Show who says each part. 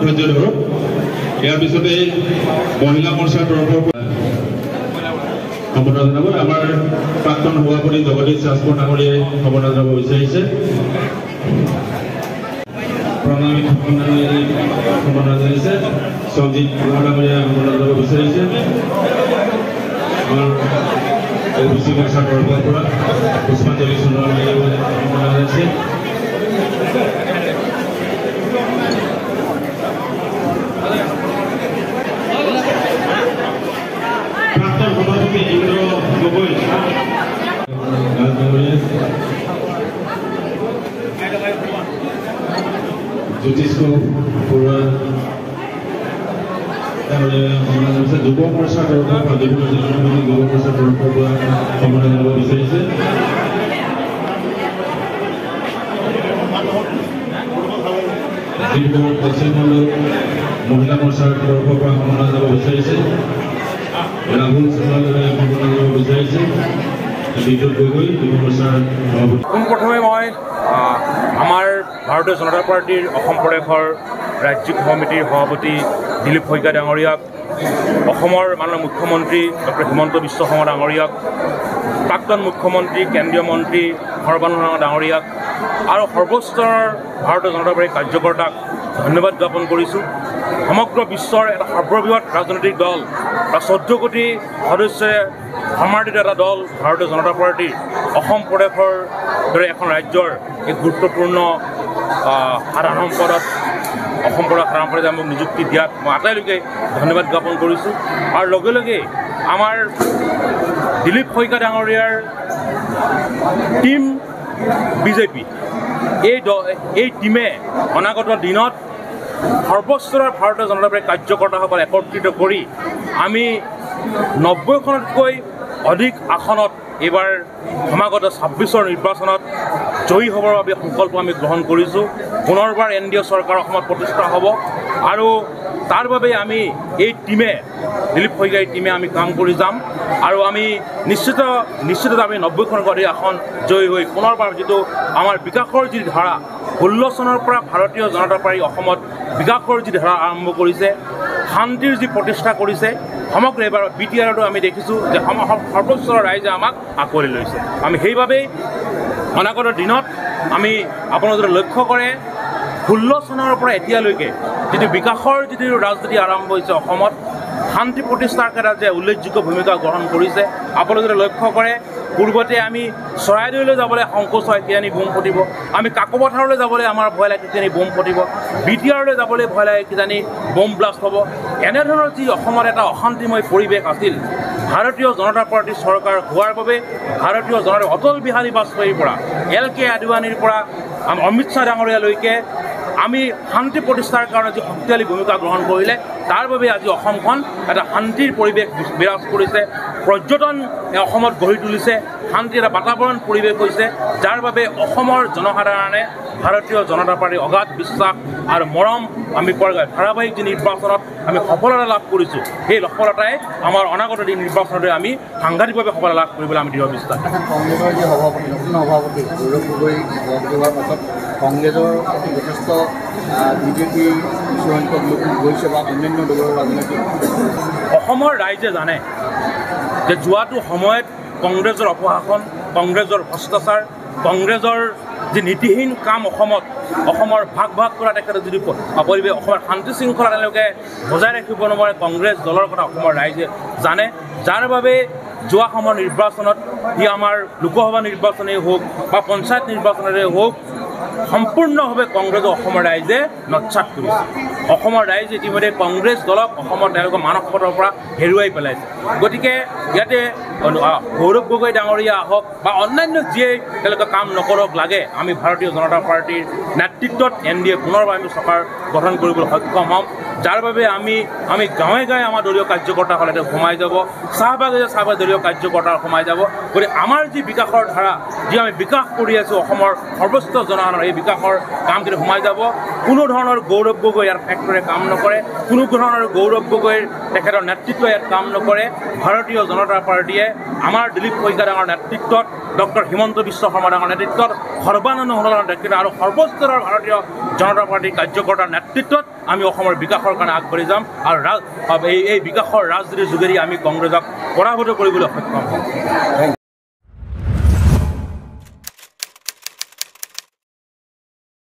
Speaker 1: ধৈৰ্য ধৰক ইয়াৰ পিছতে মহিলা মৰ্চাৰ তৰফৰ পৰা সম্বোধন জনাব আমাৰ প্ৰাক্তন সভাপতি জগদীশ ৰাজপুৰ ডাঙৰীয়াই সম্বোধন জনাব বিচাৰিছে প্ৰণামী সম্বোধন জনাইছে সঞ্জিত ডাঙৰীয়াই সম্বোধন জনাব বিচাৰিছে আমাৰ OBC মৰ্চাৰ তৰফৰ পৰা পুষ্পাঞ্জলি সোণোৱালে সম্বোধন জনাইছে জ্যোতিষ বৰুৱা যুৱ মৰ্চাৰ তৰফৰ পৰা বিভিন্ন যুৱ মৰ্চাৰ তৰফৰ পৰা সম্বোধন জনাব বিচাৰিছে পশ্চিমবংগ মহিলা মৰ্চাৰ তৰফৰ পৰা সম্বোধন জনাব বিচাৰিছে ৰাহুল চন্দ্ৰলৈ সম্বোধন জনাব বিচাৰিছে বিদ্যুৎ গগৈ যুৱ মৰ্চাৰ
Speaker 2: পোনপ্ৰথমে মই আমাৰ ভাৰতীয় জনতা পাৰ্টিৰ অসম প্ৰদেশৰ ৰাজ্যিক সমিতিৰ সভাপতি দিলীপ শইকীয়া ডাঙৰীয়াক অসমৰ মাননীয় মুখ্যমন্ত্ৰী ডক্টৰ হিমন্ত বিশ্ব শৰ্মা ডাঙৰীয়াক প্ৰাক্তন মুখ্যমন্ত্ৰী কেন্দ্ৰীয় মন্ত্ৰী সৰ্বানন্দ ডাঙৰীয়াক আৰু সৰ্বস্তৰৰ ভাৰতীয় জনতা পাৰ্টীৰ কাৰ্যকৰ্তাক ধন্যবাদ জ্ঞাপন কৰিছোঁ সমগ্ৰ বিশ্বৰ এটা সৰ্ববৃহৎ ৰাজনৈতিক দল বা 14 কোটি সদস্যৰে সমাৰ্থিত এটা দল ভাৰতীয় জনতা পাৰ্টীৰ অসম প্ৰদেশৰ দৰে এখন ৰাজ্যৰ এক গুৰুত্বপূৰ্ণ সাধাৰণ সম্পাদক অসম প্ৰদেশ সাধাৰণ সম্পাদকে মোক নিযুক্তি দিয়াত মই আটাইলৈকে ধন্যবাদ জ্ঞাপন কৰিছোঁ আৰু লগে লগে আমাৰ দিলীপ শইকীয়া ডাঙৰীয়াৰ টিম বিজেপি এই টিমে অনাগত দিনত সৰ্বস্তৰৰ ভাৰতীয় জনতা পাৰ্টীৰ কাৰ্যকৰ্তাসকল একত্ৰিত কৰি আমি 90খনতকৈ অধিক আসনত এইবাৰ সমাগত 26ৰ নিৰ্বাচনত জয়ী হ'বৰ বাবে সংকল্প আমি গ্ৰহণ কৰিছোঁ পুনৰবাৰ NDA চৰকাৰ অসমত প্ৰতিষ্ঠা হ'ব আৰু তাৰ বাবে আমি এই টিমে দিলীপ শইকীয়াৰ টিমে আমি কাম কৰি যাম আৰু আমি নিশ্চিত আমি 90খনতকৈ অধিক আসন জয়ী হৈ পুনৰবাৰ যিটো আমাৰ বিকাশৰ যি ধাৰা 16 চনৰ পৰা ভাৰতীয় জনতা পাৰ্টি অসমত বিকাশৰ যি ধাৰা আৰম্ভ কৰিছে শান্তিৰ যি প্ৰতিষ্ঠা কৰিছে সমগ্ৰ এবাৰ BTRতো আমি দেখিছোঁ যে সৰ্বস্তৰৰ ৰাইজে আমাক আঁকোৱালি লৈছে আমি সেইবাবেই অনাগত দিনত আমি আপোনালোকে লক্ষ্য কৰে 16 চনৰ পৰা এতিয়ালৈকে যিটো বিকাশৰ যিটো ৰাজনীতি আৰম্ভ হৈছে অসমত শান্তি প্ৰতিষ্ঠাৰ ক্ষেত্ৰত যে উল্লেখযোগ্য ভূমিকা গ্ৰহণ কৰিছে আপোনালোকে লক্ষ্য কৰে পূৰ্বতে আমি চৰাইদেউলৈ যাবলৈ সংকোচ হয় কিজানি বোম ফুটিব আমি কাকপথাৰলৈ যাবলৈ আমাৰ ভয় লাগে কিজানি বোম ফুটিব BTRলৈ যাবলৈ ভয় লাগে কিজানি বোম ব্লাষ্ট হ'ব এনেধৰণৰ যি অসমত এটা অশান্তিময় পৰিৱেশ আছিল ভাৰতীয় জনতা পাৰ্টি চৰকাৰ হোৱাৰ বাবে ভাৰতীয় জনতা অটল বিহাৰী বাজপেয়ীৰ পৰা LK আদৱানীৰ পৰা অমিত শ্বাহ ডাঙৰীয়ালৈকে আমি শান্তি প্ৰতিষ্ঠাৰ কাৰণে যি শক্তিশালী ভূমিকা গ্ৰহণ কৰিলে তাৰ বাবে আজি অসমখন এটা শান্তিৰ পৰিৱেশ বিৰাজ কৰিছে পৰ্যটন অসমত গঢ়ি তুলিছে শান্তিৰ এটা বাতাবৰণ পৰিৱেশ হৈছে যাৰ বাবে অসমৰ জনসাধাৰণে ভাৰতীয় জনতা পাৰ্টীৰ অগাধ বিশ্বাস আৰু মৰম আমি ধাৰাবাহিক যি নিৰ্বাচনত আমি সফলতা লাভ কৰিছোঁ সেই সফলতাই আমাৰ অনাগত দিন নিৰ্বাচনতে আমি সাংঘাতিকভাৱে সফলতা লাভ কৰিবলৈ আমি দৃঢ় বিশ্বাস
Speaker 3: কংগ্ৰেছৰ যি সভাপতি নতুন সভাপতি গৌৰৱ গগৈ হোৱাৰ পাছত কংগ্ৰেছৰ যথেষ্ট বিজেপি কিছুসংখ্যক লোক গৈছে বা অন্যান্য দলৰ ৰাজনীতি
Speaker 2: অসমৰ ৰাইজে জানে যে যোৱাটো সময়ত কংগ্ৰেছৰ অপশাসন কংগ্ৰেছৰ ভ্ৰষ্টাচাৰ কংগ্ৰেছৰ যি নীতিহীন কাম অসমৰ ভাগ কৰা তেখেতে যদি পৰিৱেশ অসমৰ শান্তি শৃংখলা তেওঁলোকে বজাই ৰাখিব নোৱাৰে কংগ্ৰেছ দলৰ কথা অসমৰ ৰাইজে জানে যাৰ বাবে যোৱা সময়ৰ নিৰ্বাচনত ই আমাৰ লোকসভা নিৰ্বাচনেই হওক বা পঞ্চায়ত নিৰ্বাচনেই হওক সম্পূৰ্ণভাৱে কংগ্ৰেছৰ অসমৰ ৰাইজে নৎসাত কৰিছে অসমৰ ৰাইজে ইতিমধ্যে কংগ্ৰেছ দলক অসমৰ তেওঁলোকৰ মানসপটৰ পৰা হেৰুৱাই পেলাইছে গতিকে ইয়াতে গৌৰৱ গগৈ ডাঙৰীয়া আহক বা অন্যান্য যিয়ে তেওঁলোকে কাম নকৰক লাগে আমি ভাৰতীয় জনতা পাৰ্টীৰ নেতৃত্বত NDA পুনৰবাৰ আমি চৰকাৰ গঠন কৰিবলৈ সক্ষম হ'ম যাৰ বাবে আমি গাঁৱে গাঁৱে আমাৰ দলীয় কাৰ্যকৰ্তাসকলে সোমাই যাব চাহ দলীয় কাৰ্যকৰ্তা সোমাই যাব গতিকে আমাৰ যি বিকাশৰ ধাৰা যি আমি বিকাশ কৰি আছোঁ অসমৰ সৰ্বস্ত জনসাধাৰণৰ এই বিকাশৰ কামখিনি সোমাই যাব কোনো ধৰণৰ গৌৰৱ গগৈ ইয়াৰ ফেক্টৰে কাম নকৰে কোনো ধৰণৰ গৌৰৱ গগৈৰ তেখেতৰ নেতৃত্বই ইয়াত কাম নকৰে। ভাৰতীয় জনতা পাৰ্টীয়ে আমাৰ দিলীপ শইকীয়া ডাঙৰ নেতৃত্বত, ডক্টৰ হিমন্ত বিশ্ব শৰ্মা ডাঙৰ নেতৃত্বত, সৰ্বানন্দ সোণোৱালৰ নেতৃত্বত আৰু সৰ্বস্তৰৰ ভাৰতীয় জনতা পাৰ্টীৰ কাৰ্যকৰ্তাৰ নেতৃত্বত আমি অসমৰ বিকাশৰ কাৰণে আগবাঢ়ি যাম আৰু এই বিকাশৰ ৰাজনীতিৰ যোগেদি আমি কংগ্ৰেছক পৰাভূত কৰিবলৈ সক্ষম হ'ম।